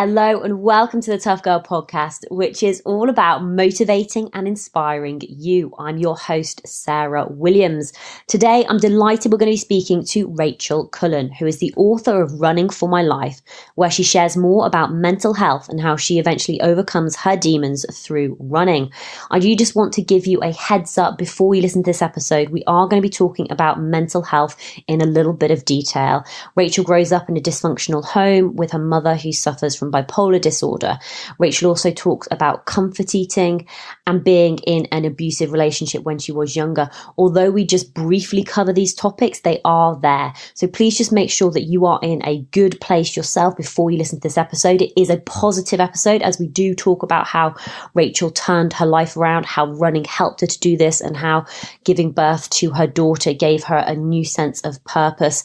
Hello and welcome to the Tough Girl podcast, which is all about motivating and inspiring you. I'm your host, Sarah Williams. Today, I'm delighted we're going to be speaking to Rachel Cullen, who is the author of Running for My Life, where she shares more about mental health and how she eventually overcomes her demons through running. I do just want to give you a heads up before we listen to this episode. We are going to be talking about mental health in a little bit of detail. Rachel grows up in a dysfunctional home with her mother who suffers from bipolar disorder. Rachel also talks about comfort eating and being in an abusive relationship when she was younger. Although we just briefly cover these topics, they are there. So please just make sure that you are in a good place yourself before you listen to this episode. It is a positive episode as we do talk about how Rachel turned her life around, how running helped her to do this, and how giving birth to her daughter gave her a new sense of purpose.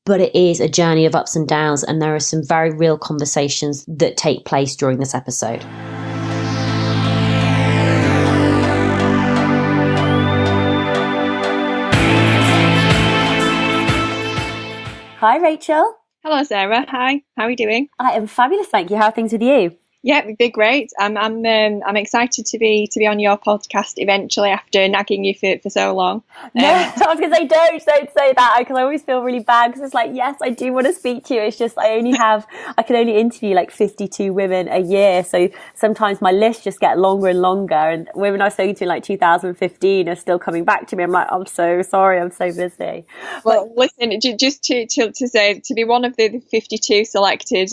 But it is a journey of ups and downs, and there are some very real conversations that take place during this episode. Hi, Rachel. Hello, Sarah. Hi. How are you doing? I am fabulous, thank you. How are things with you? Yeah, they're great. I'm excited to be on your podcast eventually after nagging you for so long. No, I was going to say don't say that, because I always feel really bad because it's like, yes, I do want to speak to you. It's just I can only interview like 52 women a year, so sometimes my list just get longer and longer. And women I was talking to in like 2015 are still coming back to me. I'm like, I'm so sorry, I'm so busy. Well, listen, just to say, to be one of the 52 selected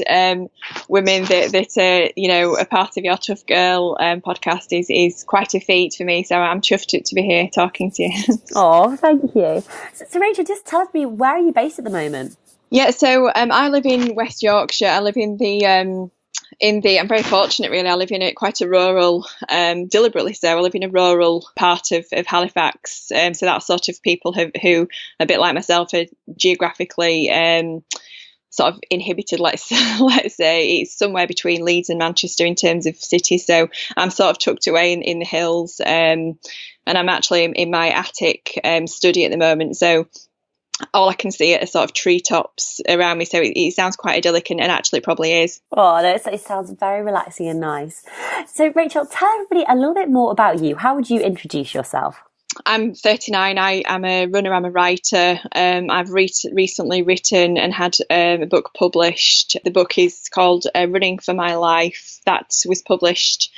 women that a part of your Tough Girl podcast is quite a feat for me. So I'm chuffed to be here talking to you. Oh, thank you. So Rachel, just tell me, where are you based at the moment? Yeah, so I live in West Yorkshire. I live in the I'm very fortunate, really. I live in quite a rural, deliberately so. I live in a rural part of Halifax. So that's sort of people who, a bit like myself, are geographically sort of inhibited, let's say. It's somewhere between Leeds and Manchester in terms of cities. So I'm sort of tucked away in the hills, and I'm actually in my attic study at the moment. So all I can see are sort of treetops around me. So it sounds quite idyllic, and actually it probably is. Oh, it sounds very relaxing and nice. So Rachel, tell everybody a little bit more about you. How would you introduce yourself? I'm 39. I'm a runner. I'm a writer. I've recently written and had a book published. The book is called Running for My Life. That was published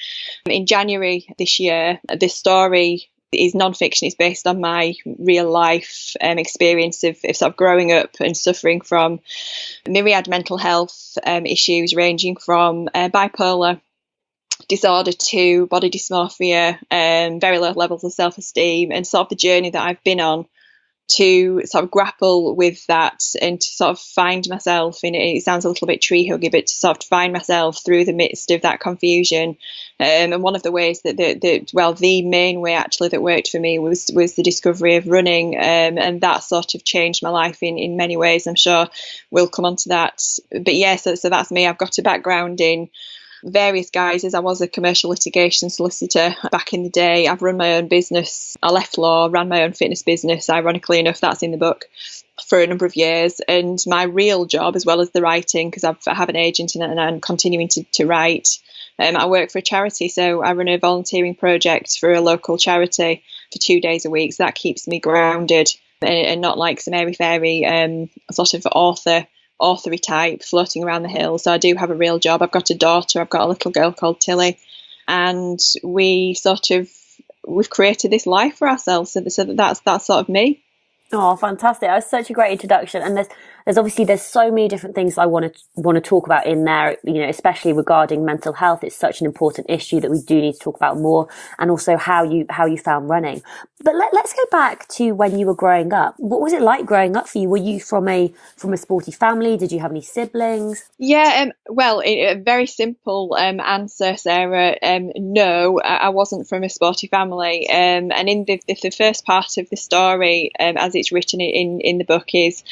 in January this year. The story is non-fiction. It's based on my real life experience of sort of growing up and suffering from myriad mental health issues, ranging from bipolar disorder to body dysmorphia, very low levels of self-esteem, and sort of the journey that I've been on to sort of grapple with that and to sort of find myself in it. It sounds a little bit tree huggy, but to sort of find myself through the midst of that confusion. And one of the ways the main way actually that worked for me was the discovery of running, and that sort of changed my life in many ways. I'm sure we'll come on to that. But yeah, so that's me. I've got a background in various guises. I was a commercial litigation solicitor back in the day. I've run my own business. I left law, ran my own fitness business. Ironically enough, that's in the book, for a number of years. And my real job, as well as the writing, because I have an agent and I'm continuing to write, I work for a charity. So I run a volunteering project for a local charity for 2 days a week. So that keeps me grounded and not like some airy-fairy sort of authory type floating around the hills. So I do have a real job. I've got a daughter. I've got a little girl called Tilly, and we've created this life for ourselves. So that's sort of me. Oh, fantastic. That was such a great introduction. And there's obviously so many different things I want to talk about in there, especially regarding mental health. It's such an important issue that we do need to talk about more, and also how you found running. But let's go back to when you were growing up. What was it like growing up for you? Were you from a sporty family? Did you have any siblings? Yeah, well, a very simple answer, Sarah. No, I wasn't from a sporty family. And in the first part of the story, as it's written in the book, is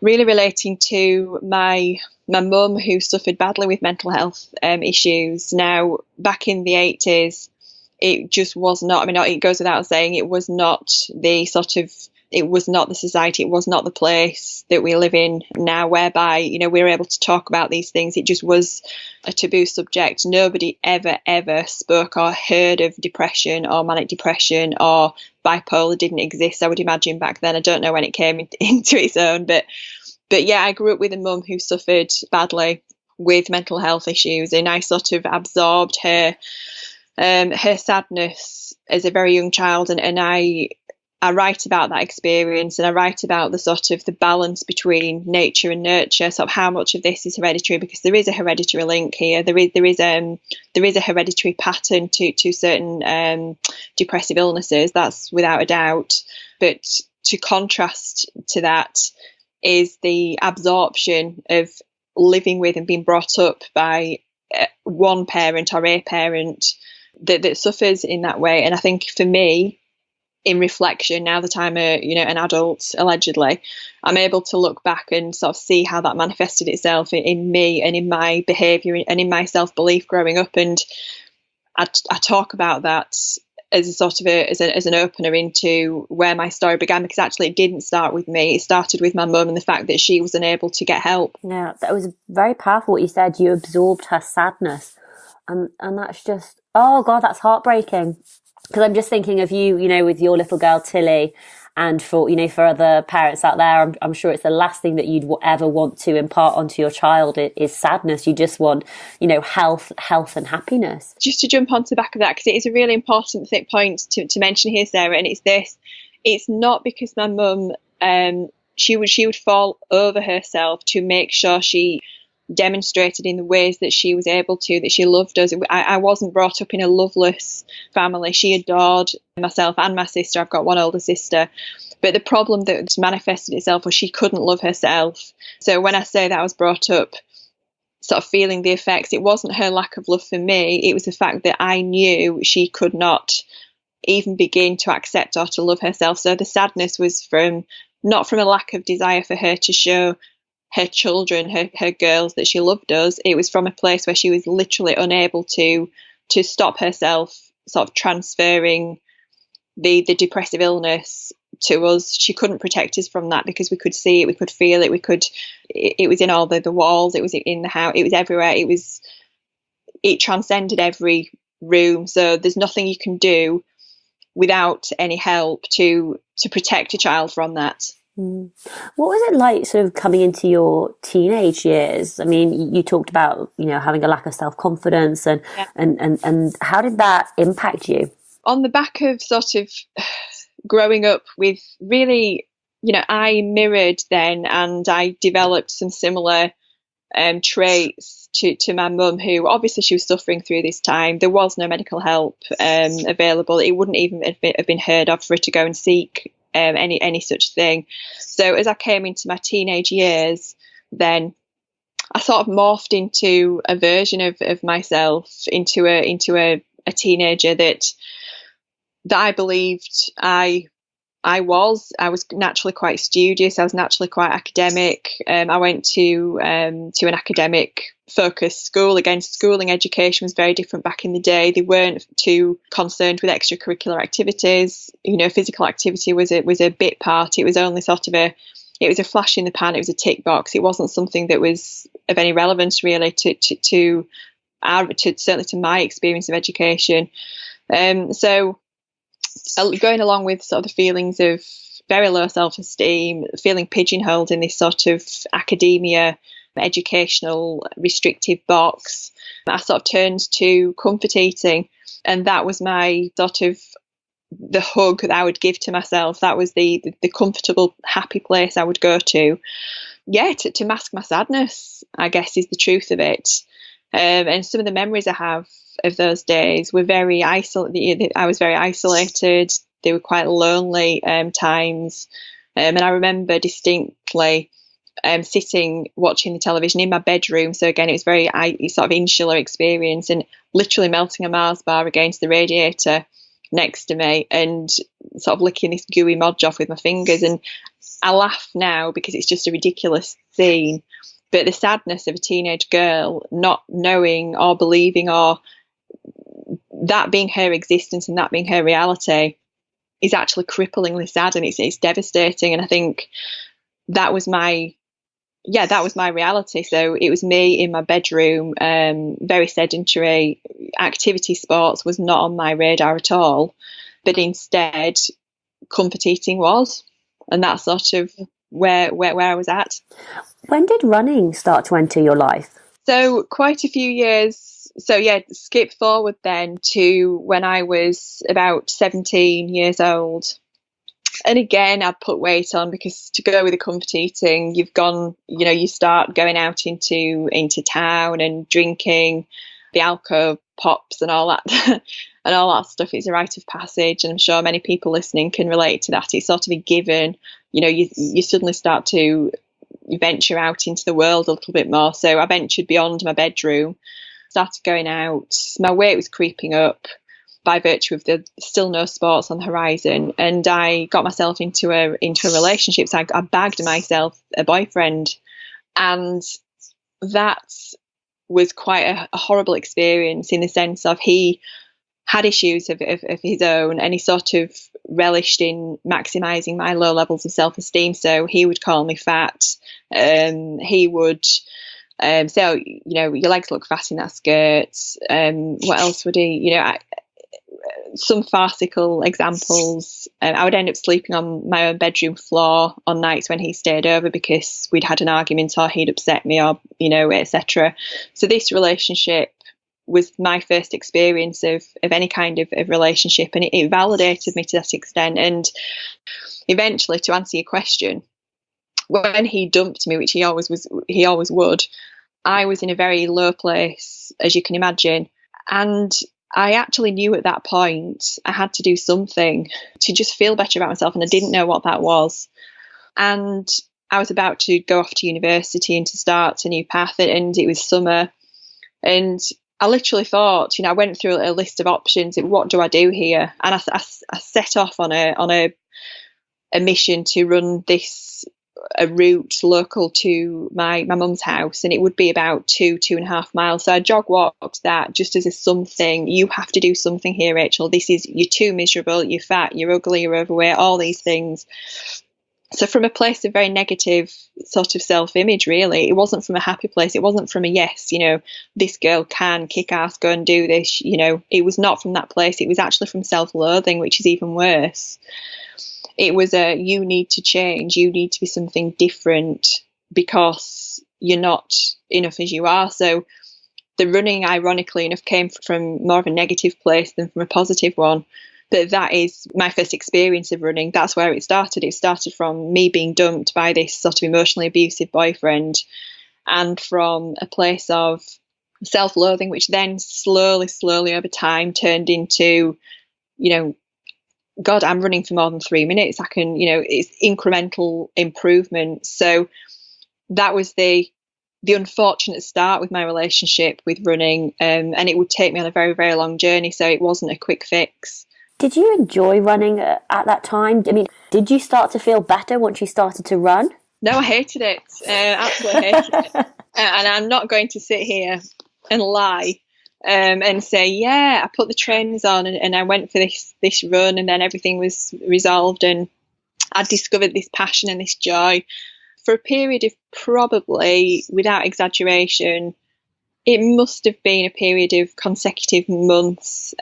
really relating to my mum, who suffered badly with mental health issues. Now, back in the 80s, it just was not, it goes without saying, it was not the sort of it was not the society, it was not the place that we live in now, whereby, we're able to talk about these things. It just was a taboo subject. Nobody ever spoke or heard of depression or manic depression, or bipolar didn't exist, I would imagine, back then. I don't know when it came into its own, but yeah, I grew up with a mum who suffered badly with mental health issues, and I sort of absorbed her sadness as a very young child, and I write about that experience, and I write about the sort of the balance between nature and nurture, sort of how much of this is hereditary, because there is a hereditary link here. There is a hereditary pattern to certain depressive illnesses, that's without a doubt. But to contrast to that is the absorption of living with and being brought up by one parent or a parent that suffers in that way. And I think for me, in reflection, now that I'm an adult, allegedly, I'm able to look back and sort of see how that manifested itself in me and in my behaviour and in my self-belief growing up. And I talk about that as a sort of as an opener into where my story began, because actually it didn't start with me. It started with my mum and the fact that she was unable to get help. Yeah, that was very powerful what you said. You absorbed her sadness, and that's just, oh God, that's heartbreaking. Because I'm just thinking of you, with your little girl Tilly, and for other parents out there, I'm sure it's the last thing that you'd ever want to impart onto your child is sadness. You just want, health and happiness. Just to jump onto the back of that, because it is a really important point to mention here, Sarah, and it's this: it's not because my mum, she would fall over herself to make sure she demonstrated in the ways that she was able to, that she loved us. I wasn't brought up in a loveless family. She adored myself and my sister. I've got one older sister. But the problem that manifested itself was she couldn't love herself. So when I say that I was brought up sort of feeling the effects, it wasn't her lack of love for me. It was the fact that I knew she could not even begin to accept or to love herself. So the sadness was not from a lack of desire for her to show her children, her girls, that she loved us. It was from a place where she was literally unable to stop herself sort of transferring the depressive illness to us. She couldn't protect us from that because we could see it, we could feel it, it was in all the walls, it was in the house, it was everywhere, it transcended every room. So there's nothing you can do without any help to protect a child from that. What was it like sort of coming into your teenage years? I mean, you talked about, having a lack of self-confidence and how did that impact you? On the back of sort of growing up with really, I mirrored then, and I developed some similar traits to my mum, who obviously she was suffering through this time. There was no medical help available. It wouldn't even have been heard of for her to go and seek any such thing. So as I came into my teenage years, then I sort of morphed into a version of myself, into a teenager that I believed I was naturally quite studious. I was naturally quite academic. I went to an academic focused school. Again, schooling education was very different back in the day. They weren't too concerned with extracurricular activities. Physical activity was a bit part. It was only sort of it was a flash in the pan. It was a tick box. It wasn't something that was of any relevance really to certainly to my experience of education. So going along with sort of the feelings of very low self-esteem, feeling pigeonholed in this sort of academia, educational, restrictive box, I sort of turned to comfort eating. And that was my sort of the hug that I would give to myself. That was the comfortable, happy place I would go to. Yeah, to mask my sadness, I guess, is the truth of it. And some of the memories I have of those days were very isolated. I was very isolated. They were quite lonely times. And I remember distinctly sitting watching the television in my bedroom. So again, it was very sort of insular experience, and literally melting a Mars bar against the radiator next to me and sort of licking this gooey modge off with my fingers. And I laugh now because it's just a ridiculous scene. But the sadness of a teenage girl not knowing or believing, or that being her existence and that being her reality, is actually cripplingly sad, and it's devastating. And I think that was my reality. So it was me in my bedroom, very sedentary. Activity sports was not on my radar at all, but instead comfort eating was, and that's sort of where I was at. When did running start to enter your life? So quite a few years. So yeah, skip forward then to when I was about 17 years old. And again, I'd put weight on, because to go with the comfort eating, you start going out into town and drinking the alcohol pops and all that and all that stuff. It's a rite of passage, and I'm sure many people listening can relate to that. It's sort of a given. You suddenly start to venture out into the world a little bit more. So I ventured beyond my bedroom, started going out. My weight was creeping up by virtue of the still no sports on the horizon, and I got myself into a relationship. So I bagged myself a boyfriend, and that was quite a horrible experience, in the sense of he had issues of his own, and he sort of relished in maximising my low levels of self-esteem. So he would call me fat. He would say, "Oh, your legs look fat in that skirt." What else would he? Some farcical examples. I would end up sleeping on my own bedroom floor on nights when he stayed over, because we'd had an argument or he'd upset me, or etc. So this relationship was my first experience of any kind of relationship, and it validated me to that extent. And eventually, to answer your question, when he dumped me, which he always would, I was in a very low place, as you can imagine, and I actually knew at that point I had to do something to just feel better about myself, and I didn't know what that was. And I was about to go off to university and to start a new path, and it was summer, and I literally thought, I went through a list of options. What do I do here? And I set off on a mission to run a route local to my mum's house, and it would be about 2.5 miles. So I jog walked that just as a something. You have to do something here, Rachel. You're too miserable, you're fat, you're ugly, you're overweight, all these things. So from a place of very negative sort of self-image, really, it wasn't from a happy place. It wasn't from a yes, this girl can kick ass, go and do this. It was not from that place. It was actually from self-loathing, which is even worse. It was you need to change. You need to be something different, because you're not enough as you are. So the running, ironically enough, came from more of a negative place than from a positive one. But that is my first experience of running. That's where it started. It started from me being dumped by this sort of emotionally abusive boyfriend, and from a place of self-loathing, which then slowly over time turned into, God, I'm running for more than 3 minutes. I can, it's incremental improvement. So that was the unfortunate start with my relationship with running, and it would take me on a very, very long journey. So it wasn't a quick fix. Did you enjoy running at that time? I mean, did you start to feel better once you started to run? No, I hated it. Absolutely hated it. And I'm not going to sit here and lie and say, yeah, I put the trainers on and I went for this run, and then everything was resolved and I discovered this passion and this joy. For a period of probably, without exaggeration, it must have been a period of consecutive months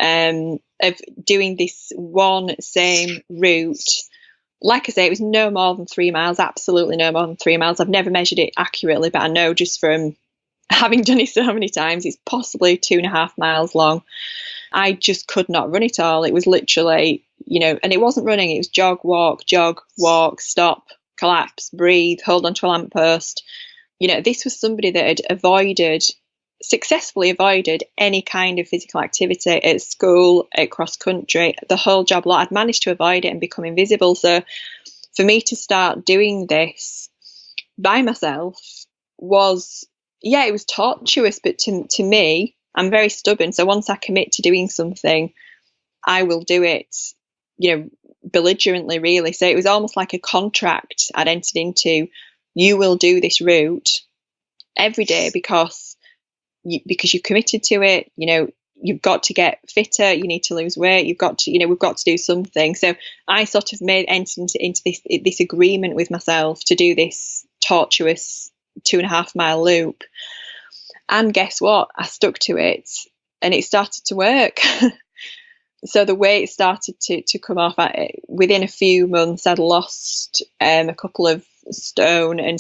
of doing this one same route. Like I say, it was no more than 3 miles, absolutely no more than 3 miles. I've never measured it accurately, but I know just from having done it so many times, it's possibly 2.5 miles long. I just could not run it all. It was literally, and it wasn't running, it was jog, walk, stop, collapse, breathe, hold onto a lamppost. This was somebody that had successfully avoided any kind of physical activity at school, at cross country, the whole job lot. I'd managed to avoid it and become invisible. So for me to start doing this by myself was, it was tortuous, but to me, I'm very stubborn. So once I commit to doing something, I will do it, belligerently, really. So it was almost like a contract I'd entered into. You will do this route every day because you've committed to it. you've got to get fitter, you need to lose weight, you've got to, we've got to do something. So I sort of entered into this agreement with myself to do this tortuous 2.5 mile loop. And guess what? I stuck to it and it started to work. So the weight started to come off. Within a few months, I'd lost a couple of stone and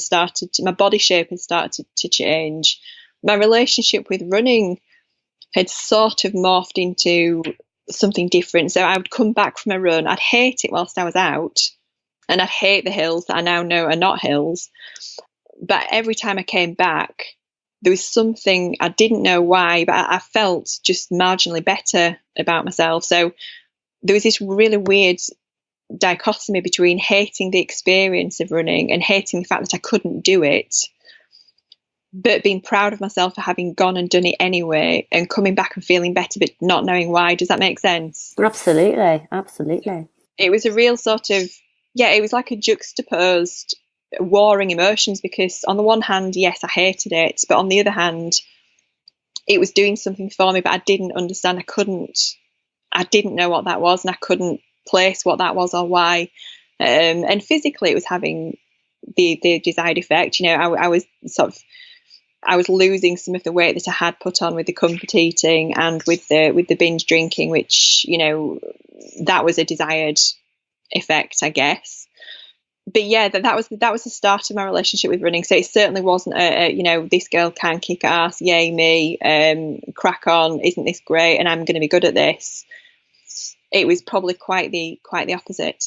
my body shape had started to change. My relationship with running had sort of morphed into something different. So I would come back from a run, I'd hate it whilst I was out, and I'd hate the hills that I now know are not hills. But every time I came back, there was something, I didn't know why, but I felt just marginally better about myself. So there was this really weird dichotomy between hating the experience of running and hating the fact that I couldn't do it, but being proud of myself for having gone and done it anyway and coming back and feeling better, but not knowing why. Does that make sense? Absolutely. Absolutely. It was a real sort of, it was like a juxtaposed warring emotions, because on the one hand, yes, I hated it, but on the other hand, it was doing something for me, but I didn't understand. I didn't know what that was, and I couldn't place what that was or why. And physically, it was having the desired effect. I was losing some of the weight that I had put on with the comfort eating and with the binge drinking, which, that was a desired effect, I guess. But yeah, that was the start of my relationship with running. So it certainly wasn't this girl can kick ass, yay me, crack on, isn't this great, and I'm going to be good at this. It was probably quite the opposite.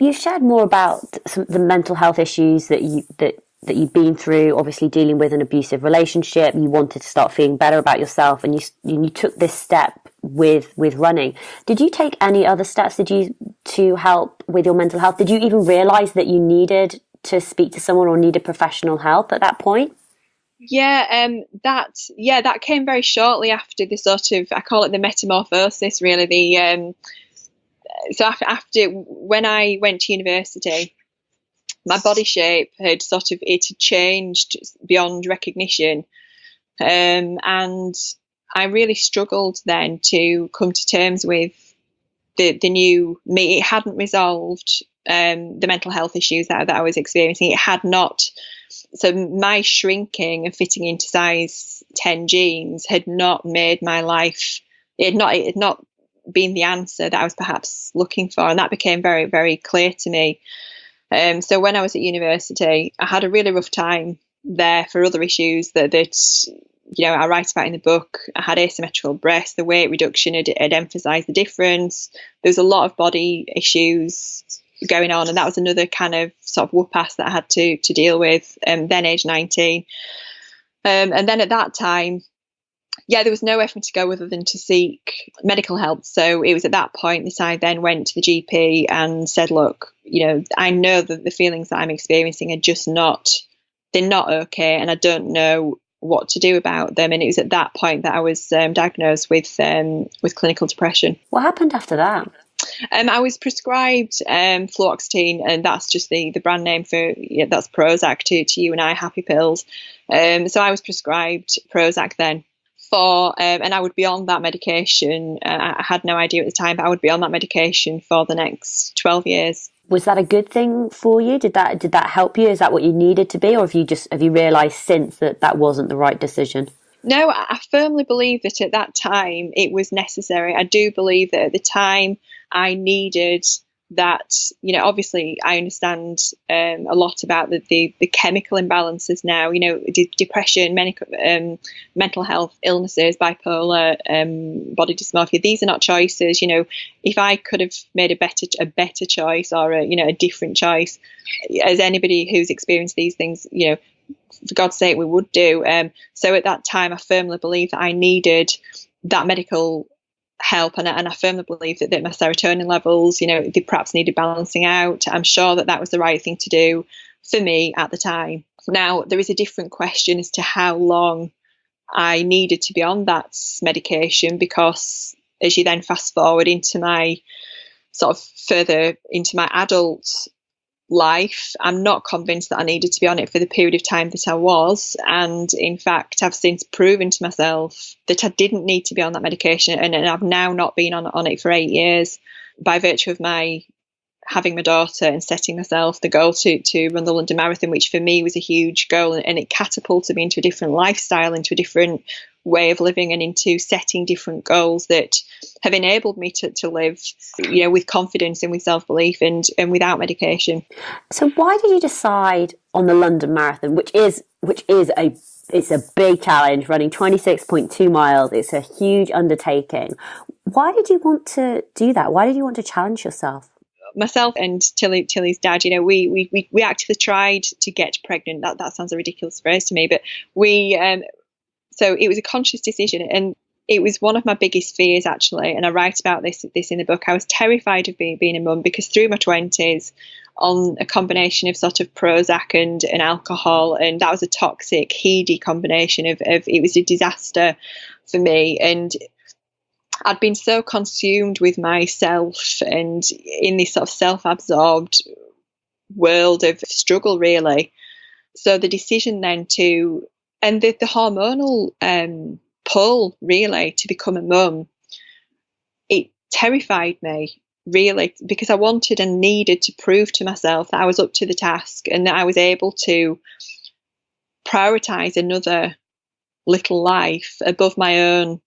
You shared more about some of the mental health issues that you've been through, obviously dealing with an abusive relationship. You wanted to start feeling better about yourself, and you took this step with running. Did you take any other steps to help with your mental health? Did you even realize that you needed to speak to someone or needed professional help at that point? That came very shortly after the sort of, I call it the metamorphosis, really. So after when I went to university, my body shape had changed beyond recognition, and I really struggled then to come to terms with the new me. It hadn't resolved the mental health issues that I was experiencing. It had not. So my shrinking and fitting into size 10 jeans had not made my life. It had not been the answer that I was perhaps looking for, and that became very, very clear to me. So when I was at university, I had a really rough time there for other issues that I write about in the book. I had asymmetrical breasts. The weight reduction had emphasised the difference. There was a lot of body issues going on, and that was another kind of sort of whoop-ass that I had to deal with. Then age 19, and then at that time, there was nowhere for me to go other than to seek medical help. So it was at that point that I then went to the GP and said, look, I know that the feelings that I'm experiencing are just they're not okay, and I don't know what to do about them. And it was at that point that I was diagnosed with clinical depression. What happened after that? I was prescribed fluoxetine, and that's just the brand name for that's Prozac to you and I, happy pills. So I was prescribed Prozac then and I would be on that medication. I had no idea at the time, but I would be on that medication for the next 12 years. Was that a good thing for you? Did that help you? Is that what you needed to be, or have you realised since that wasn't the right decision? No, I firmly believe that at that time it was necessary. I do believe that at the time I needed that. Obviously I understand a lot about the chemical imbalances now. Depression, mental health illnesses, bipolar, body dysmorphia. These are not choices. If I could have made a better choice, or a different choice, as anybody who's experienced these things, for God's sake, we would do. So at that time, I firmly believed that I needed that medical help, and I firmly believed that my serotonin levels, they perhaps needed balancing out. I'm sure that was the right thing to do for me at the time. Now, there is a different question as to how long I needed to be on that medication, because as you then fast forward into my further into my adult life. I'm not convinced that I needed to be on it for the period of time that I was. And in fact, I've since proven to myself that I didn't need to be on that medication. And I've now not been on it for 8 years by virtue of my having my daughter and setting myself the goal to run the London Marathon, which for me was a huge goal. And it catapulted me into a different lifestyle, into a different way of living, and into setting different goals that have enabled me to live, with confidence and with self-belief and without medication. So why did you decide on the London Marathon, which is it's a big challenge, running 26.2 miles. It's a huge undertaking. Why did you want to do that? Why did you want to challenge yourself? Myself and Tilly's dad, we actually tried to get pregnant. That sounds a ridiculous phrase to me, but so it was a conscious decision, and it was one of my biggest fears, actually. And I write about this in the book. I was terrified of being a mum, because through my 20s, on a combination of sort of Prozac and alcohol, and that was a toxic, heady combination of it was a disaster for me. And I'd been so consumed with myself and in this sort of self-absorbed world of struggle, really. So the decision then and the hormonal pull, really, to become a mum, it terrified me, really, because I wanted and needed to prove to myself that I was up to the task and that I was able to prioritise another little life above my own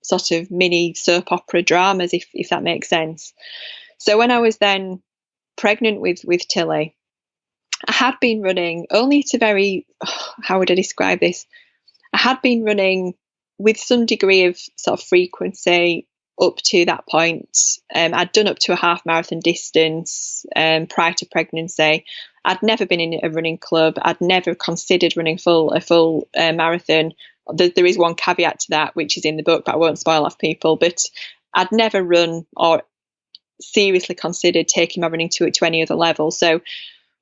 sort of mini soap opera dramas, if that makes sense. So when I was then pregnant with Tilly, I had been running only to how would I describe this? I had been running with some degree of sort of frequency up to that point. I'd done up to a half marathon distance prior to pregnancy. I'd never been in a running club. I'd never considered running a full marathon. There is one caveat to that, which is in the book, but I won't spoil off people. But I'd never run or seriously considered taking my running to any other level. So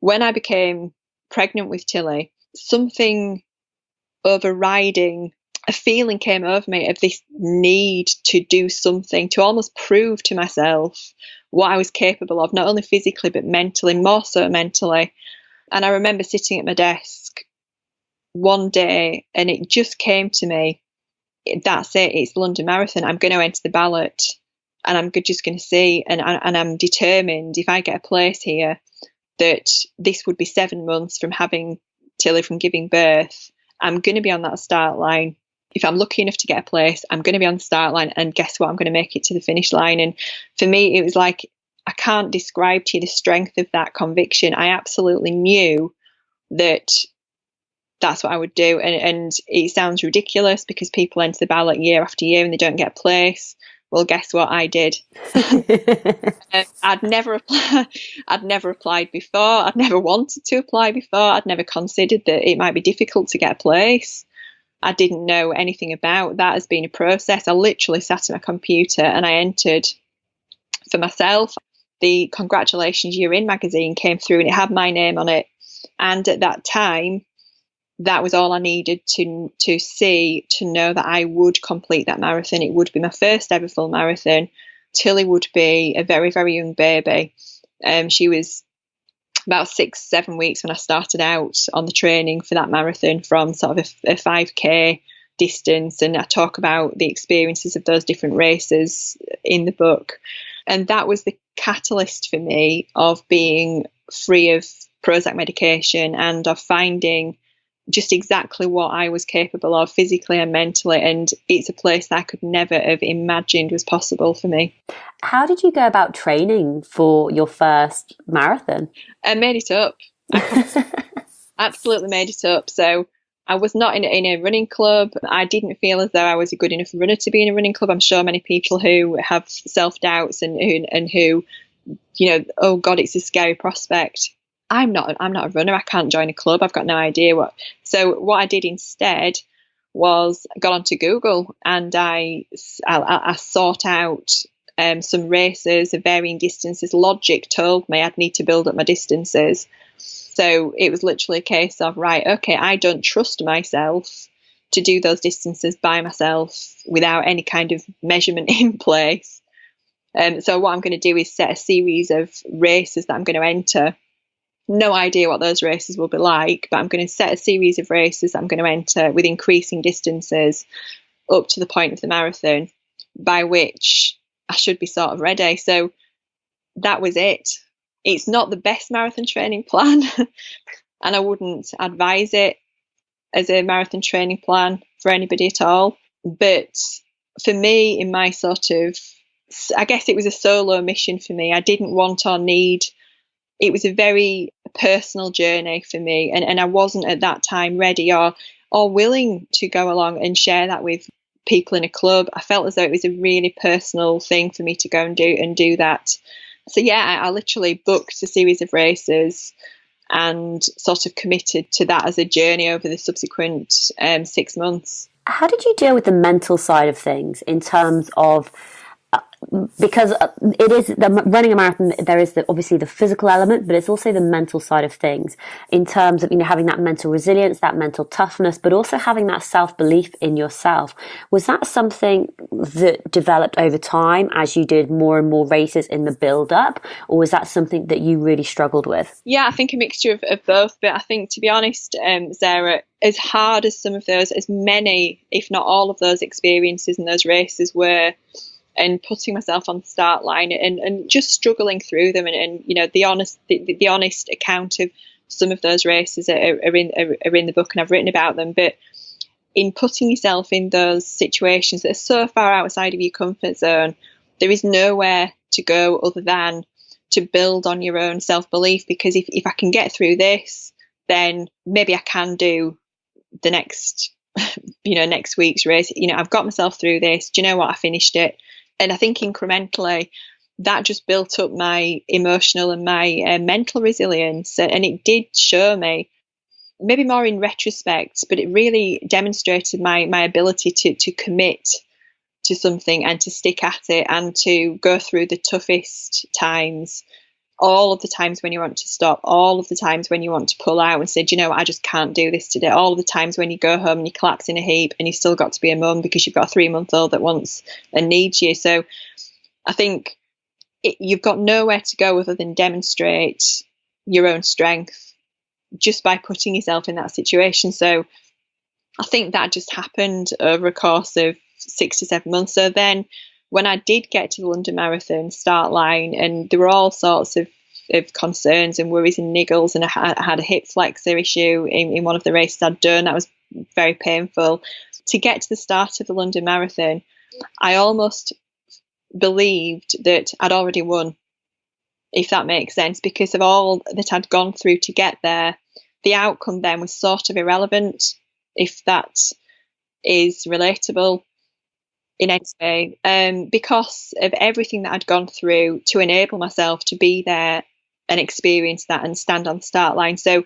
when I became pregnant with Tilly, something overriding, a feeling came over me of this need to do something, to almost prove to myself what I was capable of, not only physically, but mentally, more so mentally. And I remember sitting at my desk one day and it just came to me, that's it, it's the London Marathon. I'm going to enter the ballot and I'm just going to see, and I'm determined, if I get a place here, that this would be 7 months from having Tilly, from giving birth. I'm going to be on that start line. If I'm lucky enough to get a place, I'm going to be on the start line, and guess what? I'm going to make it to the finish line. And for me, it was like, I can't describe to you the strength of that conviction. I absolutely knew that that's what I would do. And it sounds ridiculous because people enter the ballot year after year and they don't get a place. Well, guess what? I did. I'd never applied before. I'd never wanted to apply before. I'd never considered that it might be difficult to get a place. I didn't know anything about that as being a process. I literally sat at my computer and I entered for myself. The Congratulations You're In magazine came through and it had my name on it. And at that time, that was all I needed to see, to know that I would complete that marathon. It would be my first ever full marathon. Tilly would be a very, very young baby. She was about 6-7 weeks when I started out on the training for that marathon, from sort of a 5k distance. And I talk about the experiences of those different races in the book. And that was the catalyst for me of being free of Prozac medication and of finding just exactly what I was capable of physically and mentally. And it's a place that I could never have imagined was possible for me. How did you go about training for your first marathon? I made it up. Absolutely made it up. So I was not in a running club. I didn't feel as though I was a good enough runner to be in a running club. I'm sure many people who have self-doubts and who, oh God, it's a scary prospect. I'm not a runner. I can't join a club. I've got no idea what. So what I did instead was I got onto Google and I sought out some races of varying distances. Logic told me I'd need to build up my distances. So it was literally a case of, right, okay, I don't trust myself to do those distances by myself without any kind of measurement in place. So what I'm going to do is set a series of races that I'm going to enter. no idea what those races will be like, but I'm going to set a series of races I'm going to enter with increasing distances up to the point of the marathon, by which I should be sort of ready. So that was it. It's not the best marathon training plan, and I wouldn't advise it as a marathon training plan for anybody at all. But for me, in my sort of, I guess it was a solo mission for me. I didn't want or need, it was a very personal journey for me, and I wasn't at that time ready or willing to go along and share that with people in a club. I felt as though it was a really personal thing for me to go and do that. So yeah, I literally booked a series of races and sort of committed to that as a journey over the subsequent 6 months. How did you deal with the mental side of things in terms of, because it is running a marathon, there is obviously the physical element, but it's also the mental side of things in terms of, having that mental resilience, that mental toughness, but also having that self-belief in yourself. Was that something that developed over time as you did more and more races in the build-up, or was that something that you really struggled with? Yeah, I think a mixture of both, but I think, to be honest, Sarah, as hard as some of those, as many, if not all of those experiences and those races were, and putting myself on the start line and just struggling through them, and the honest account of some of those races are in the book, and I've written about them. But in putting yourself in those situations that are so far outside of your comfort zone, there is nowhere to go other than to build on your own self-belief, because if I can get through this, then maybe I can do the next next week's race. I've got myself through this. Do you know what? I finished it. And I think incrementally that just built up my emotional and my mental resilience. And it did show me, maybe more in retrospect, but it really demonstrated my ability to commit to something and to stick at it and to go through the toughest times, all of the times when you want to stop, all of the times when you want to pull out and say, do you know what, I just can't do this today, all of the times when you go home and you collapse in a heap and you've still got to be a mum because you've got a 3-month-old that wants and needs you. So I think you've got nowhere to go other than demonstrate your own strength just by putting yourself in that situation. So I think that just happened over a course of 6 to 7 months. So then when I did get to the London Marathon start line, and there were all sorts of concerns and worries and niggles, and I had a hip flexor issue in one of the races I'd done. That was very painful. To get to the start of the London Marathon, I almost believed that I'd already won, if that makes sense, because of all that I'd gone through to get there. The outcome then was sort of irrelevant, if that is relatable in any way, because of everything that I'd gone through to enable myself to be there and experience that and stand on the start line. So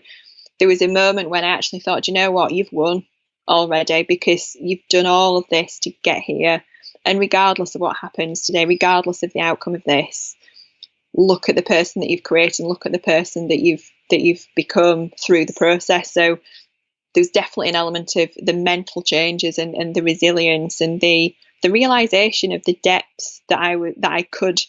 there was a moment when I actually thought, you know what, you've won already, because you've done all of this to get here. And regardless of what happens today, regardless of the outcome of this, look at the person that you've created and look at the person that you've become through the process. So there's definitely an element of the mental changes and the resilience and the realization of the depths that I could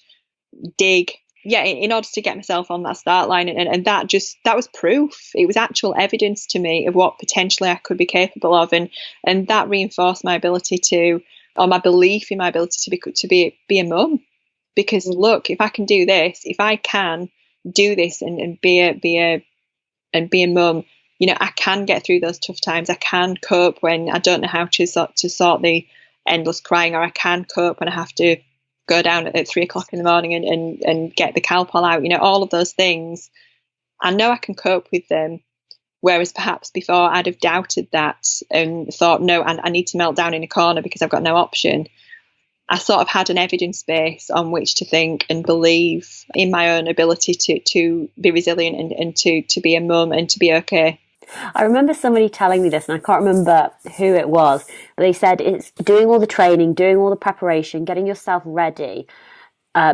dig, in order to get myself on that start line, and that was proof. It was actual evidence to me of what potentially I could be capable of, and that reinforced my ability my belief in my ability to be a mum. Because look, if I can do this, if I can do this and be a mum, I can get through those tough times. I can cope when I don't know how to sort the endless crying, or I can cope when I have to go down at 3 o'clock in the morning and get the Calpol out. All of those things, I know I can cope with them. Whereas perhaps before I'd have doubted that and thought, no, I need to melt down in a corner because I've got no option. I sort of had an evidence base on which to think and believe in my own ability to be resilient and to be a mum and to be okay. I remember somebody telling me this, and I can't remember who it was, but they said it's doing all the training, doing all the preparation, getting yourself ready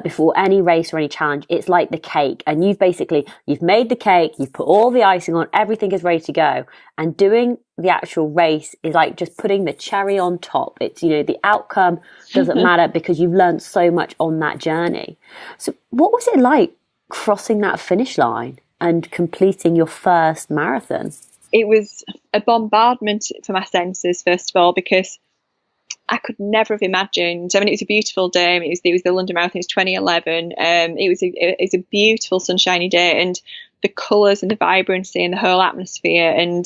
before any race or any challenge. It's like the cake, and you've made the cake, you've put all the icing on, everything is ready to go, and doing the actual race is like just putting the cherry on top. It's, the outcome doesn't matter because you've learned so much on that journey. So what was it like crossing that finish line? and completing your first marathon? It was a bombardment for my senses, first of all, because I could never have imagined. I mean, it was a beautiful day. It was the London Marathon. It was 2011. It was a beautiful sunshiny day, and the colours and the vibrancy and the whole atmosphere. And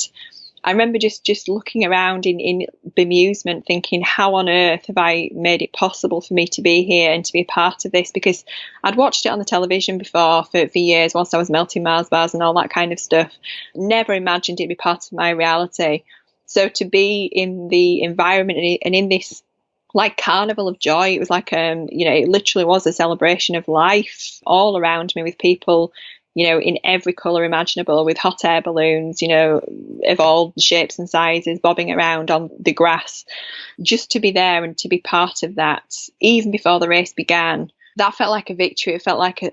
I remember just looking around in bemusement, thinking, how on earth have I made it possible for me to be here and to be a part of this? Because I'd watched it on the television before for years whilst I was melting Mars bars and all that kind of stuff. Never imagined it'd be part of my reality. So to be in the environment and in this like carnival of joy, it was like, it literally was a celebration of life all around me, with people, in every colour imaginable, with hot air balloons, of all shapes and sizes, bobbing around on the grass. Just to be there and to be part of that, even before the race began, that felt like a victory. It felt like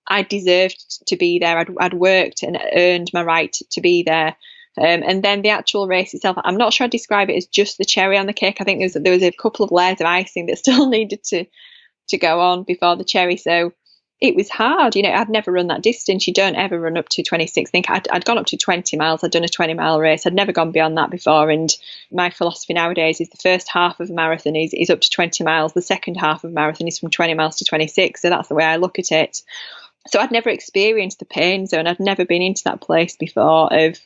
I deserved to be there. I'd worked and earned my right to be there. And then the actual race itself, I'm not sure I'd describe it as just the cherry on the cake. I think there was a couple of layers of icing that still needed to go on before the cherry. So it was hard. I'd never run that distance. You don't ever run up to 26. I think I'd gone up to 20 miles. I'd done a 20-mile race. I'd never gone beyond that before. And my philosophy nowadays is the first half of a marathon is up to 20 miles. The second half of a marathon is from 20 miles to 26. So that's the way I look at it. So I'd never experienced the pain zone. I'd never been into that place before of,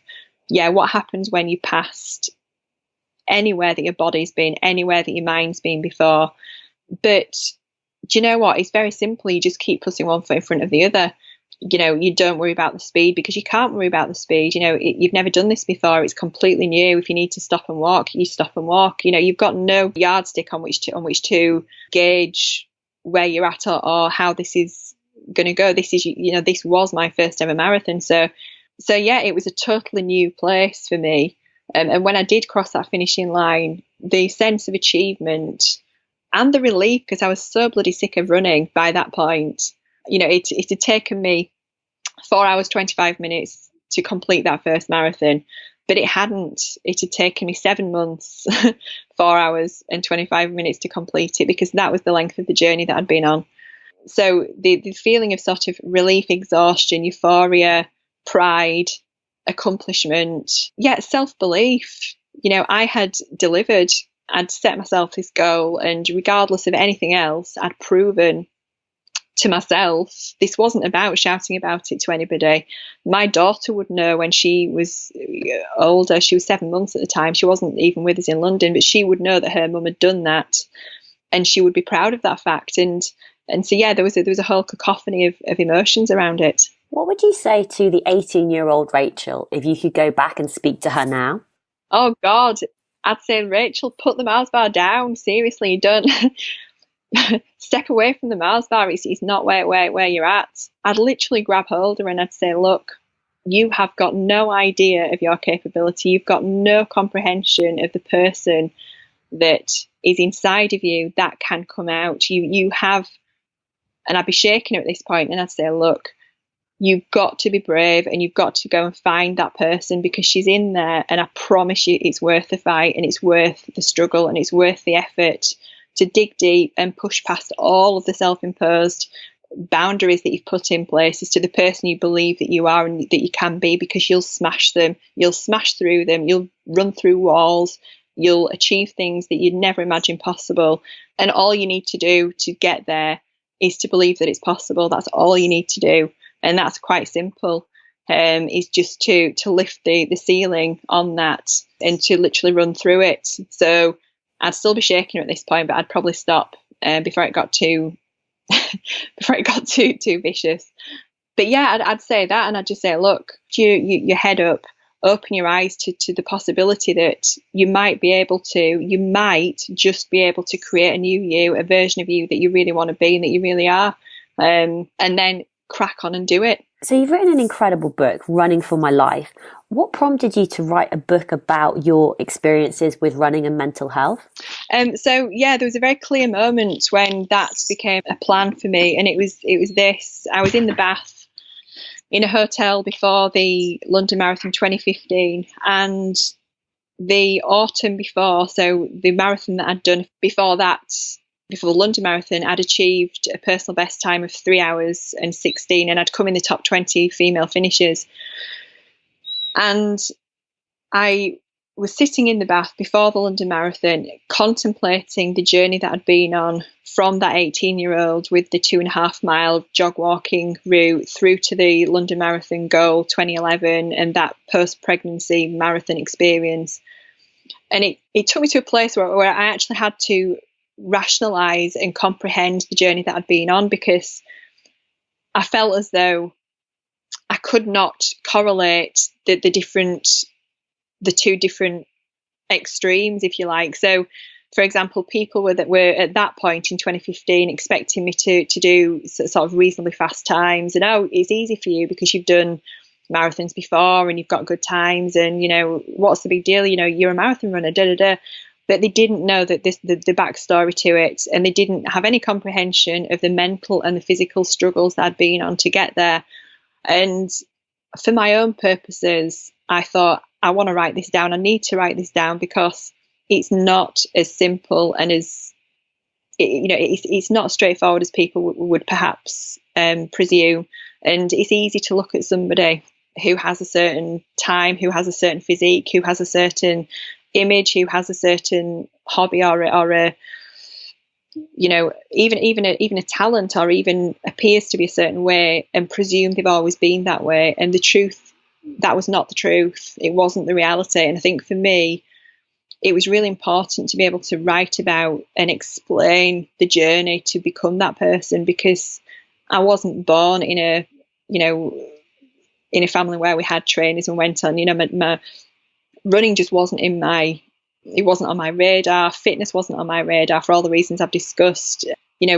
what happens when you passed anywhere that your body's been, anywhere that your mind's been before. But do you know what? It's very simple. You just keep putting one foot in front of the other. You don't worry about the speed, because you can't worry about the speed. You've never done this before. It's completely new. If you need to stop and walk, you stop and walk. You've got no yardstick on which to gauge where you're at or how this is going to go. This was my first ever marathon. So yeah, it was a totally new place for me. And when I did cross that finishing line, the sense of achievement and the relief, because I was so bloody sick of running by that point. It had taken me 4 hours, 25 minutes to complete that first marathon, but it hadn't. It had taken me 7 months, 4 hours and 25 minutes to complete it, because that was the length of the journey that I'd been on. So the feeling of sort of relief, exhaustion, euphoria, pride, accomplishment, self-belief. I had delivered. I'd set myself this goal, and regardless of anything else, I'd proven to myself this wasn't about shouting about it to anybody. My daughter would know when she was older. She was 7 months at the time. She wasn't even with us in London, but she would know that her mum had done that, and she would be proud of that fact. And so there was a whole cacophony of emotions around it. What would you say to the 18-year-old Rachel if you could go back and speak to her now? Oh God, I'd say, Rachel, put the Mars bar down. Seriously, don't step away from the Mars bar. It's not where you're at. I'd literally grab hold of her and I'd say, look, you have got no idea of your capability. You've got no comprehension of the person that is inside of you that can come out. You have, and I'd be shaking her at this point, and I'd say, look, you've got to be brave, and you've got to go and find that person, because she's in there, and I promise you it's worth the fight, and it's worth the struggle, and it's worth the effort to dig deep and push past all of the self-imposed boundaries that you've put in place as to the person you believe that you are and that you can be, because you'll smash them, you'll smash through them, you'll run through walls, you'll achieve things that you'd never imagine possible. And all you need to do to get there is to believe that it's possible. That's all you need to do. And that's quite simple, is just to lift the ceiling on that and to literally run through it. So I'd still be shaking her at this point, but I'd probably stop before it got too too vicious. But yeah, I'd say that, and I'd just say, look, your head up, open your eyes to the possibility that you might just be able to create a new you, a version of you that you really want to be and that you really are, and then crack on and do it. So you've written an incredible book, Running for My Life. What prompted you to write a book about your experiences with running and mental health? So there was a very clear moment when that became a plan for me, and it was this. I was in the bath in a hotel before the London Marathon 2015, and the autumn before, so the marathon that I'd done before that before the London Marathon, I'd achieved a personal best time of 3 hours and 16, and I'd come in the top 20 female finishers. And I was sitting in the bath before the London Marathon, contemplating the journey that I'd been on from that 18-year-old with the 2.5 mile jog walking route through to the London Marathon goal 2011 and that post-pregnancy marathon experience. And it took me to a place where I actually had to rationalise and comprehend the journey that I'd been on, because I felt as though I could not correlate the two different extremes, if you like. So, for example, people were at that point in 2015 expecting me to do sort of reasonably fast times, and it's easy for you because you've done marathons before and you've got good times, and what's the big deal? You're a marathon runner, da da da. But they didn't know that the backstory to it, and they didn't have any comprehension of the mental and the physical struggles that I'd been on to get there. And for my own purposes, I thought, I want to write this down. I need to write this down because it's not as simple and it's not as straightforward as people would perhaps presume. And it's easy to look at somebody who has a certain time, who has a certain physique, who has a certain image, who has a certain hobby or even a talent, or even appears to be a certain way, and presume they've always been that way. And the truth, that was not the truth. It wasn't the reality. And I think for me, it was really important to be able to write about and explain the journey to become that person, because I wasn't born in a family where we had trainers and went on. My running just wasn't it wasn't on my radar. Fitness wasn't on my radar for all the reasons I've discussed.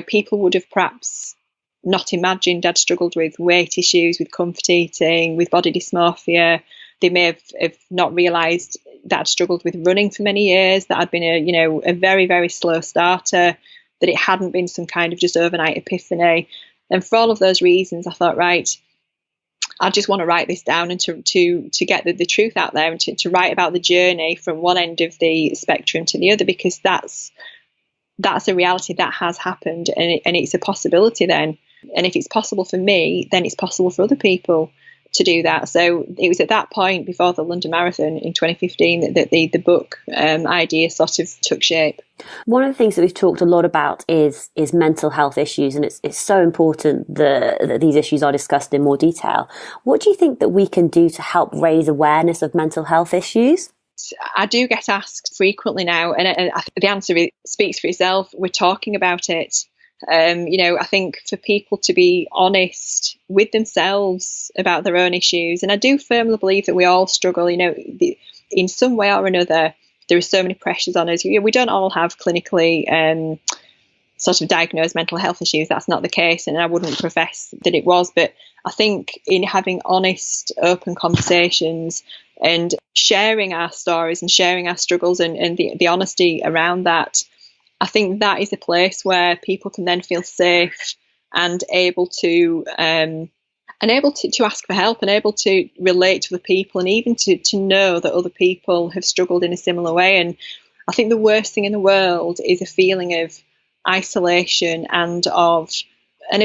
People would have perhaps not imagined I'd struggled with weight issues, with comfort eating, with body dysmorphia. They may have not realised that I'd struggled with running for many years, that I'd been a very, very slow starter, that it hadn't been some kind of just overnight epiphany. And for all of those reasons, I thought, right, I just want to write this down and to get the truth out there, and to write about the journey from one end of the spectrum to the other, because that's a reality that has happened, and it's a possibility then. And if it's possible for me, then it's possible for other people to do that. So it was at that point, before the London Marathon in 2015, that the book idea sort of took shape. One of the things that we've talked a lot about is mental health issues, and it's so important that these issues are discussed in more detail. What do you think that we can do to help raise awareness of mental health issues? I do get asked frequently now, and the answer speaks for itself. We're talking about it. I think for people to be honest with themselves about their own issues, and I do firmly believe that we all struggle, in some way or another. There are so many pressures on us. We don't all have clinically sort of diagnosed mental health issues. That's not the case, and I wouldn't profess that it was. But I think in having honest, open conversations and sharing our stories and sharing our struggles and the honesty around that, I think that is a place where people can then feel safe and able to ask for help, and able to relate to other people, and even to know that other people have struggled in a similar way. And I think the worst thing in the world is a feeling of isolation and of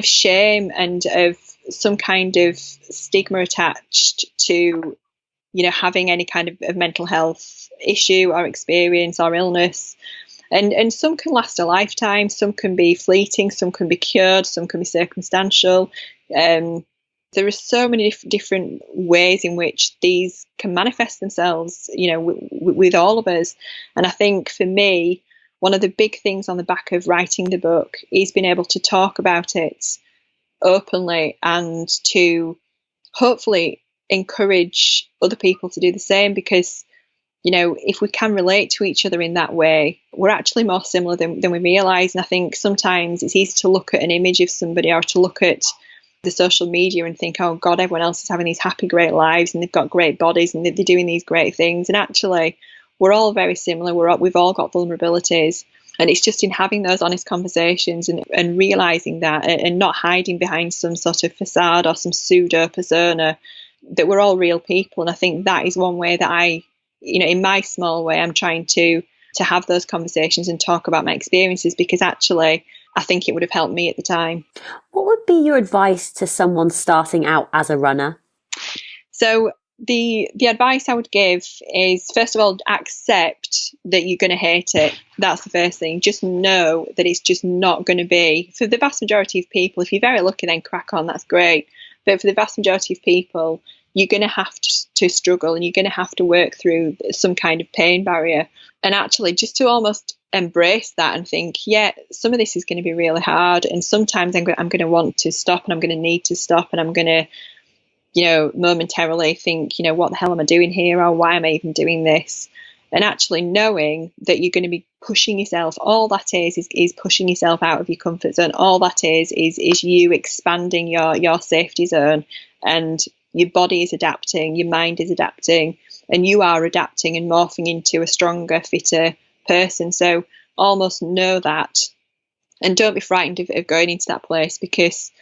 shame and of some kind of stigma attached to having any kind of mental health issue or experience or illness. And some can last a lifetime, some can be fleeting, some can be cured, some can be circumstantial. There are so many different ways in which these can manifest themselves, with all of us. And I think for me, one of the big things on the back of writing the book is being able to talk about it openly, and to hopefully encourage other people to do the same, because if we can relate to each other in that way, we're actually more similar than we realise. And I think sometimes it's easy to look at an image of somebody, or to look at the social media and think, oh God, everyone else is having these happy, great lives, and they've got great bodies, and they're doing these great things. And actually, we're all very similar. We've all got vulnerabilities. And it's just in having those honest conversations and realising that, and not hiding behind some sort of facade or some pseudo persona, that we're all real people. And I think that is one way that I, in my small way, I'm trying to to have those conversations and talk about my experiences, because actually I think it would have helped me at the time. What would be your advice to someone starting out as a runner? So the advice I would give is, first of all, accept that you're going to hate it. That's the first thing. Just know that it's just not going to be, for the vast majority of people, if you're very lucky, then crack on, that's great. But for the vast majority of people, you're going to have to struggle, and you're going to have to work through some kind of pain barrier. And actually just to almost embrace that and think, yeah, some of this is going to be really hard, and sometimes I'm going to want to stop, and I'm going to need to stop, and I'm going to, momentarily think, what the hell am I doing here, or why am I even doing this? And actually knowing that you're going to be pushing yourself, all that is pushing yourself out of your comfort zone. All that is you expanding your safety zone, and your body is adapting, your mind is adapting, and you are adapting and morphing into a stronger, fitter person. So almost know that, and don't be frightened of going into that place, because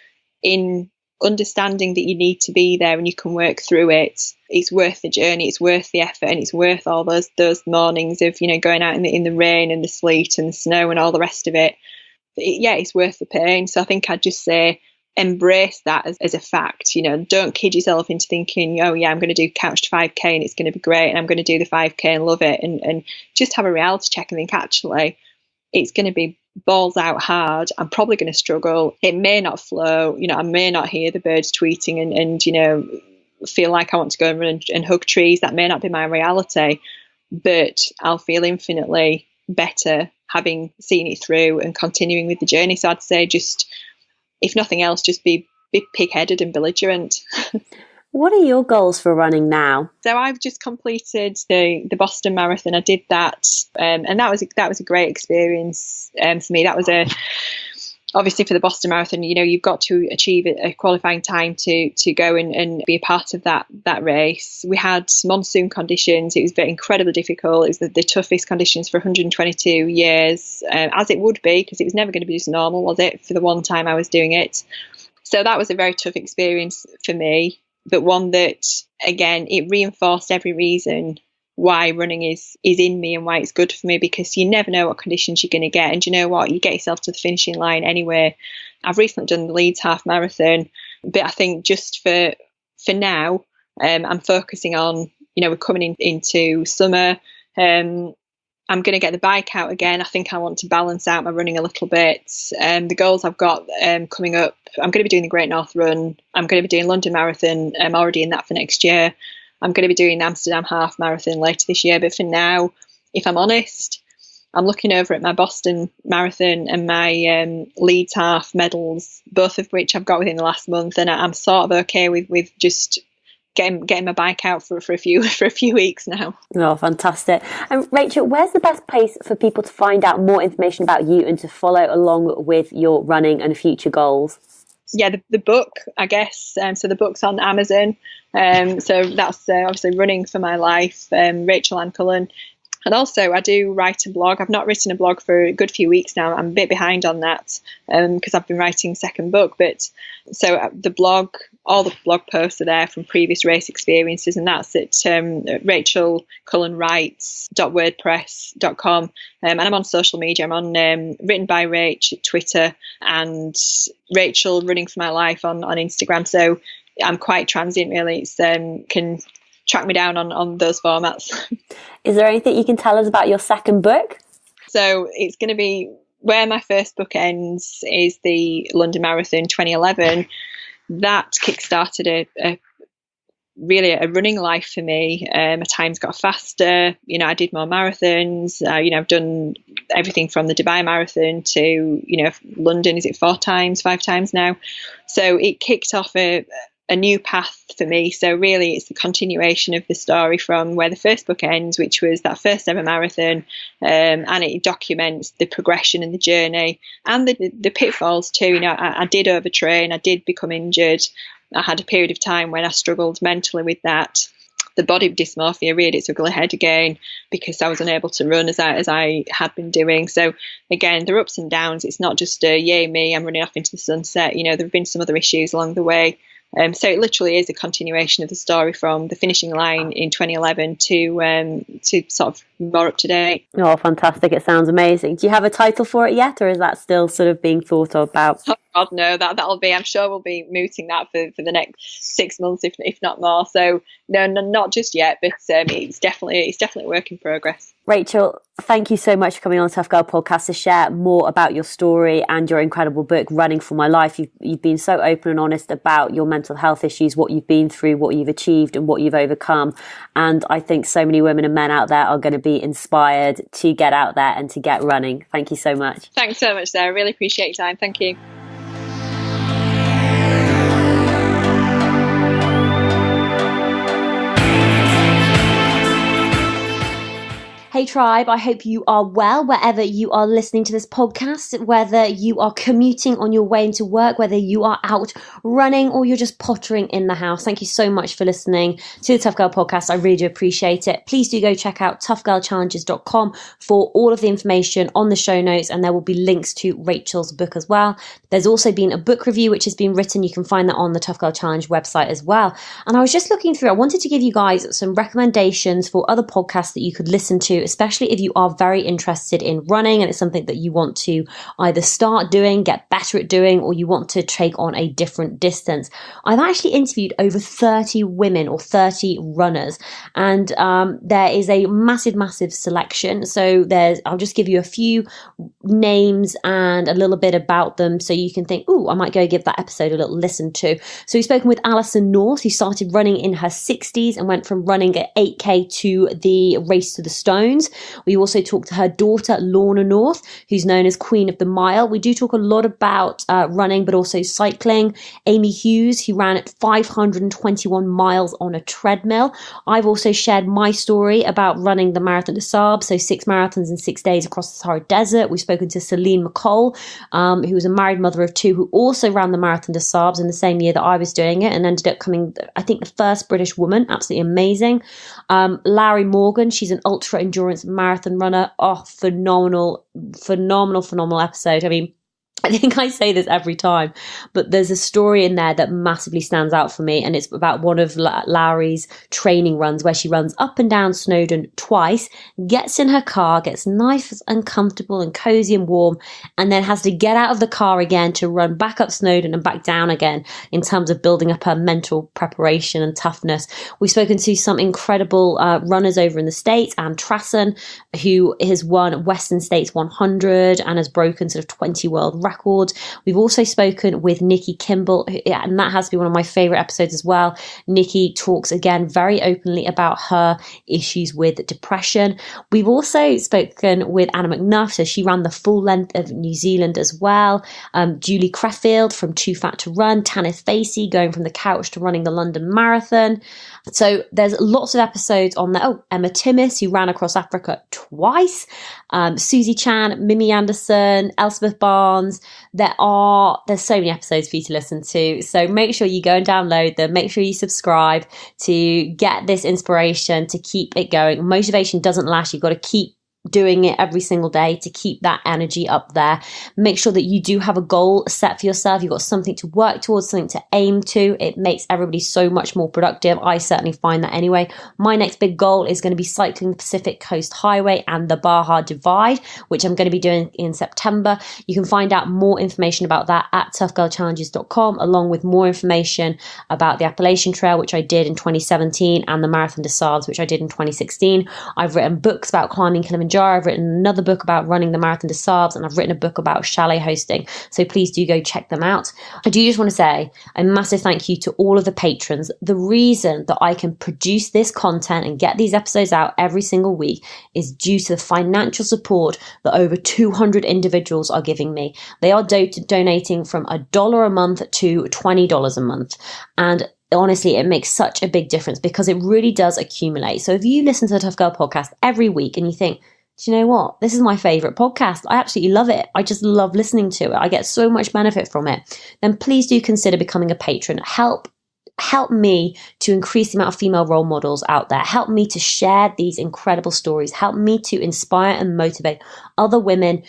in understanding that you need to be there and you can work through it, it's worth the journey, it's worth the effort, and it's worth all those mornings of going out in the rain and the sleet and the snow and all the rest of it. It's worth the pain. So I think I'd just say embrace that as a fact. Don't kid yourself into thinking, oh yeah, I'm going to do couch to 5k and it's going to be great, and I'm going to do the 5k and love it, and just have a reality check and think, actually it's going to be balls out hard. I'm probably going to struggle. It may not flow. I may not hear the birds tweeting and feel like I want to go and run and hug trees. That may not be my reality, but I'll feel infinitely better having seen it through and continuing with the journey. So I'd say, just, if nothing else, just be pig-headed and belligerent. What are your goals for running now? So I've just completed the Boston Marathon. I did that, and that was a great experience for me. That was obviously for the Boston Marathon, you've got to achieve a qualifying time to go and be a part of that race. We had monsoon conditions. It was incredibly difficult. It was the toughest conditions for 122 years, as it would be, because it was never going to be just normal, was it, for the one time I was doing it. So that was a very tough experience for me, but one that, again, it reinforced every reason why running is in me and why it's good for me, because you never know what conditions you're going to get. And you know what? You get yourself to the finishing line anyway. I've recently done the Leeds half marathon, but I think just for now, I'm focusing on, we're coming into summer. I'm going to get the bike out again. I think I want to balance out my running a little bit. The goals I've got coming up, I'm going to be doing the Great North Run. I'm going to be doing London Marathon. I'm already in that for next year. I'm going to be doing the Amsterdam Half Marathon later this year. But for now, if I'm honest, I'm looking over at my Boston Marathon and my Leeds Half medals, both of which I've got within the last month. And I'm sort of okay with just getting my bike out for a few weeks now. Oh, fantastic. And Rachel, where's the best place for people to find out more information about you and to follow along with your running and future goals? Yeah, the book, I guess. So the book's on Amazon. So that's obviously Running for My Life, Rachel Ann Cullen. And also, I do write a blog. I've not written a blog for a good few weeks now. I'm a bit behind on that because I've been writing a second book. But so the blog, all the blog posts are there from previous race experiences, and that's at rachelcullenwrites.wordpress.com. And I'm on social media. I'm on Written by Rach at Twitter, and Rachel Running for My Life on Instagram. So I'm quite transient, really. It's can track me down on those formats. Is there anything you can tell us about your second book? So it's going to be, where my first book ends is the London Marathon 2011. That kickstarted a running life for me. My times got faster. I did more marathons. I've done everything from the Dubai Marathon to, London. Is it 5 times now? So it kicked off a new path for me. So really it's the continuation of the story from where the first book ends, which was that first ever marathon, and it documents the progression and the journey and the pitfalls too. I did overtrain, I did become injured. I had a period of time when I struggled mentally with that. The body dysmorphia reared its ugly head again because I was unable to run as I had been doing. So again, there are ups and downs. It's not just yay me, I'm running off into the sunset. There have been some other issues along the way. So it literally is a continuation of the story from the finishing line in 2011 to sort of more up to date. Oh, fantastic. It sounds amazing. Do you have a title for it yet, or is that still sort of being thought about? Oh God, no, that'll be, I'm sure we'll be mooting that for the next 6 months, if not more. So no, not just yet, but it's definitely a work in progress. Rachel, thank you so much for coming on the Tough Girl podcast to share more about your story and your incredible book, Running for My Life. You've been so open and honest about your mental health issues, what you've been through, what you've achieved and what you've overcome. And I think so many women and men out there are going to be inspired to get out there and to get running. Thank you so much. Thanks so much, Sarah. Really appreciate your time. Thank you. Hey tribe, I hope you are well wherever you are listening to this podcast, whether you are commuting on your way into work, whether you are out running or you're just pottering in the house. Thank you so much for listening to the Tough Girl podcast. I really do appreciate it. Please do go check out toughgirlchallenges.com for all of the information on the show notes, and there will be links to Rachel's book as well. There's also been a book review which has been written. You can find that on the Tough Girl Challenge website as well. And I was just looking through, I wanted to give you guys some recommendations for other podcasts that you could listen to, especially if you are very interested in running and it's something that you want to either start doing, get better at doing, or you want to take on a different distance. I've actually interviewed over 30 women or 30 runners, and there is a massive selection. So I'll just give you a few names and a little bit about them so you can think, oh, I might go give that episode a little listen to. So we've spoken with Alison North, who started running in her 60s and went from running at 8K to the Race to the Stones. We also talked to her daughter, Lorna North, who's known as Queen of the Mile. We do talk a lot about running, but also cycling. Amy Hughes, who ran at 521 miles on a treadmill. I've also shared my story about running the Marathon des Sables, so 6 marathons in 6 days across the Sahara Desert. We've spoken to Celine McCall, who was a married mother of 2, who also ran the Marathon des Sables in the same year that I was doing it and ended up coming, I think, the first British woman. Absolutely amazing. Larry Morgan, she's an ultra endurance marathon runner. Oh, phenomenal episode. I mean, I think I say this every time, but there's a story in there that massively stands out for me, and it's about one of Lowry's training runs where she runs up and down Snowdon twice, gets in her car, gets nice and comfortable and cozy and warm, and then has to get out of the car again to run back up Snowdon and back down again in terms of building up her mental preparation and toughness. We've spoken to some incredible runners over in the States, Ann Cullen, who has won Western States 100 and has broken sort of 20 world records. We've also spoken with Nikki Kimball, and that has to be one of my favorite episodes as well. Nikki talks again very openly about her issues with depression. We've also spoken with Anna McNuff, so she ran the full length of New Zealand as well. Julie Creffield from Too Fat to Run, Tanith Facey going from the couch to running the London Marathon. So there's lots of episodes on there. Oh, Emma Timmis, who ran across Africa twice. Susie Chan, Mimi Anderson, Elspeth Barnes. There's so many episodes for you to listen to. So make sure you go and download them. Make sure you subscribe to get this inspiration, to keep it going. Motivation doesn't last. You've got to keep doing it every single day to keep that energy up there. Make sure that you do have a goal set for yourself. You've got something to work towards, something to aim to. It makes everybody so much more productive. I certainly find that anyway. My next big goal is going to be cycling the Pacific Coast Highway and the Baja Divide, which I'm going to be doing in September. You can find out more information about that at toughgirlchallenges.com, along with more information about the Appalachian Trail, which I did in 2017, and the Marathon des Sables, which I did in 2016. I've written books about climbing Kilimanjaro. I've written another book about running the Marathon des Sables, and I've written a book about chalet hosting. So please do go check them out. I do just want to say a massive thank you to all of the patrons. The reason that I can produce this content and get these episodes out every single week is due to the financial support that over 200 individuals are giving me. They are donating from $1 a month to $20 a month. And honestly, it makes such a big difference because it really does accumulate. So if you listen to the Tough Girl podcast every week and you think, do you know what? This is my favorite podcast. I absolutely love it. I just love listening to it. I get so much benefit from it. Then please do consider becoming a patron. Help me to increase the amount of female role models out there. Help me to share these incredible stories. Help me to inspire and motivate other women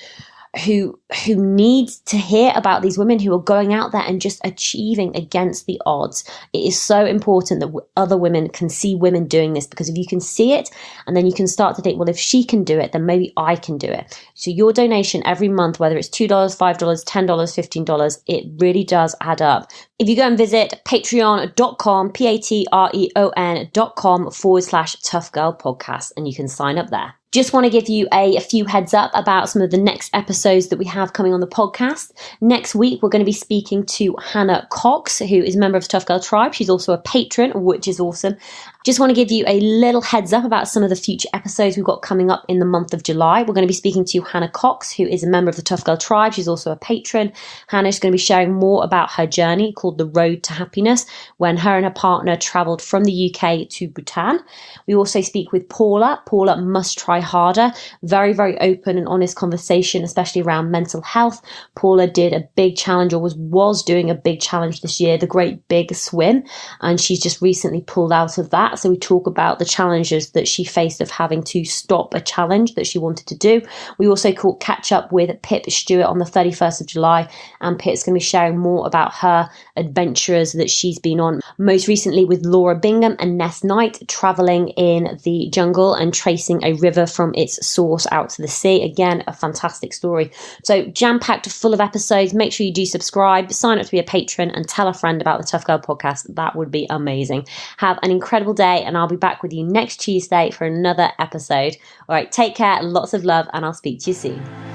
who needs to hear about these women who are going out there and just achieving against the odds. It is so important that other women can see women doing this, because if you can see it, and then you can start to think, well, if she can do it, then maybe I can do it. So your donation every month, whether it's $2, $5, $10, $15, it really does add up. If you go and visit patreon.com, patreon.com/Tough Girl Podcast, and you can sign up there. Just want to give you a few heads up about some of the next episodes that we have coming on the podcast. Next week, we're going to be speaking to Hannah Cox, who is a member of the Tough Girl Tribe. She's also a patron, which is awesome. Just want to give you a little heads up about some of the future episodes we've got coming up in the month of July. We're going to be speaking to Hannah Cox, who is a member of the Tough Girl Tribe. She's also a patron. Hannah's going to be sharing more about her journey called The Road to Happiness, when her and her partner travelled from the UK to Bhutan. We also speak with Paula. Paula must try harder. Very, very open and honest conversation, especially around mental health. Paula did a big challenge, or was doing a big challenge this year, the Great Big Swim, and she's just recently pulled out of that. So we talk about the challenges that she faced of having to stop a challenge that she wanted to do. We also catch up with Pip Stewart on the 31st of July, and Pip's going to be sharing more about her adventures that she's been on, most recently with Laura Bingham and Ness Knight, traveling in the jungle and tracing a river from its source out to the sea. Again, a fantastic story. So jam-packed full of episodes. Make sure you do subscribe, sign up to be a patron, and tell a friend about the Tough Girl Podcast. That would be amazing. Have an incredible day, and I'll be back with you next Tuesday for another episode. All right, take care, lots of love, and I'll speak to you soon.